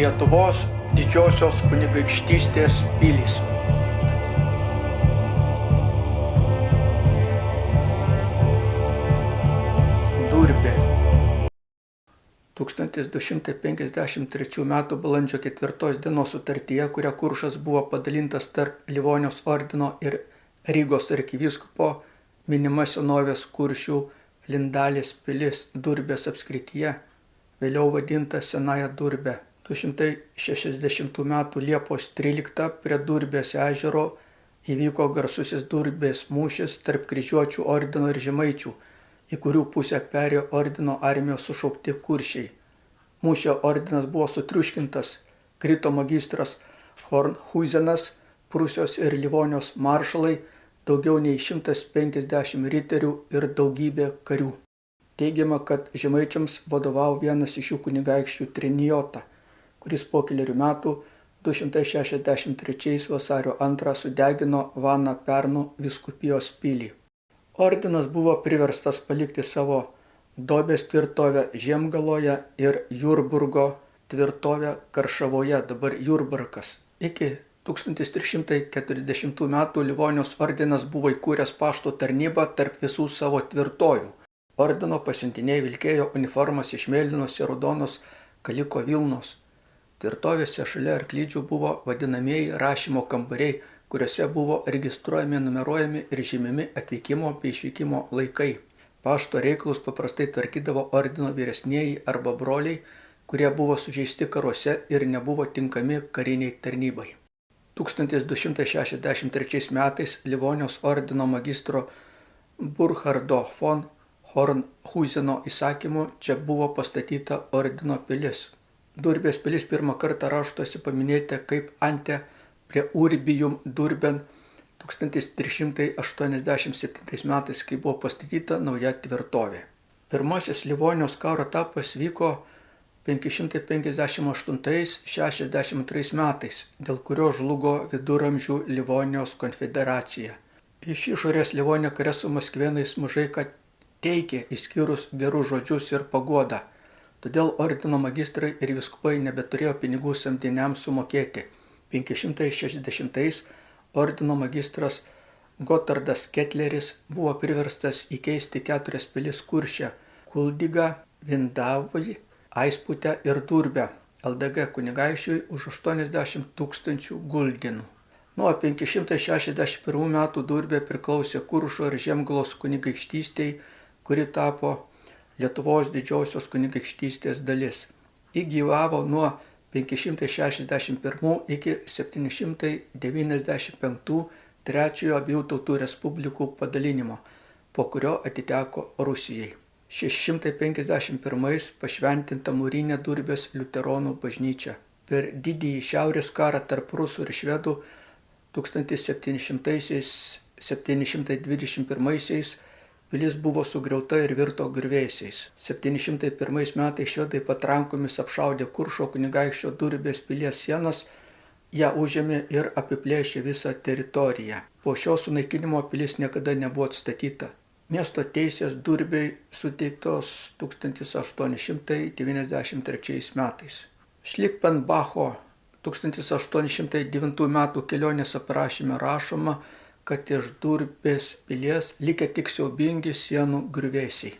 Lietuvos didžiosios kunigaikštystės pilys. Durbė. 1253 m. balandžio 4 dienos sutartyje, kuria Kuršas buvo padalintas tarp Livonijos ordino ir Rygos arkivyskupo, minima senovės Kuršių Lindalės pilis Durbės apskrityje, vėliau vadinta Senąja Durbe. 260 m. Liepos 13 prie Durbės ežero įvyko garsusis Durbės mūšis tarp kryžiuočių ordino ir žemaičių, į kurių pusę perėjo ordino armijos sušaukti kuršiai. Mūšio ordinas buvo sutriuškintas, krito magistras Hornhuzenas, Prūsijos ir Livonijos maršalai, daugiau nei 150 riterių ir daugybė karių. Teigiama, kad žemaičiams vadovavo vienas iš jų kunigaikščių Trinijota, kuris po kelerių metų 263 vasario 2 sudegino Vana Pernų vyskupijos pilį. Ordinas buvo priverstas palikti savo Dobės tvirtovę Žiemgaloje ir Jurburgo tvirtovę Karšavoje, dabar Jurbarkas. Iki 1340 m. Livonijos ordinas buvo įkūręs pašto tarnybą tarp visų savo tvirtovių. Ordino pasiuntiniai vilkėjo uniformas iš mėlynos ir raudonos kaliko vilnos. Tvirtovėse šalia arklydžių buvo vadinamieji rašymo kambariai, kuriuose buvo registruojami, numeruojami ir žymimi atvykimo bei išvykimo laikai. Pašto reikalus paprastai tvarkydavo ordino vyresnieji arba broliai, kurie buvo sužeisti karuose ir nebuvo tinkami kariniai tarnybai. 1263 metais Livonijos ordino magistro Burchardo von Hornhuzeno įsakymu čia buvo pastatyta ordino pilis. Durbės pilis pirmą kartą raštuose paminėta kaip ante prie Urbijum Durben 1387 metais, kai buvo pastatyta nauja tvirtovė. Pirmasis Livonijos karo etapas vyko 558-62 metais, dėl kurio žlugo viduramžių Livonijos konfederacija. Iš išorės Livonija kare su maskvėnais mažai ką teikė, išskyrus gerus žodžius ir paguodą. Todėl ordino magistrai ir vyskupai nebeturėjo pinigų samdiniams sumokėti. 560 ordino magistras Gotardas Ketleris buvo priverstas įkeisti 4 pilis Kurše – Kuldigą, Vindavlį, Aisputę ir Durbę LDG kunigaikščiui už 80 000 guldinų. Nuo 561 metų Durbė priklausė Kuršo ir Žiemgalos kunigaikštystei, kuri tapo Lietuvos didžiosios kunigaikštystės dalis. Ji gyvavo nuo 561 iki 795 trečiojo abiejų tautų respublikų padalinimo, po kurio atiteko Rusijai. 651 pašventinta mūrinė Durbės liuteronų bažnyčia. Per didįjį šiaurės karą tarp rusų ir švedų 1721 pilis buvo sugriauta ir virto griuvėsiais. 701 metais švedai patrankomis apšaudė Kuršo kunigaikščio Durbės pilies sienas, ją užėmė ir apiplėšė visą teritoriją. Po šio sunaikinimo pilis niekada nebuvo atstatyta. Miesto teisės Durbei suteiktos 1893 metais. Šlikpenbacho 1809 metų kelionės aprašyme rašoma, kad iš Durbės pilies likę tik siaubingi sienų griuvėsiai.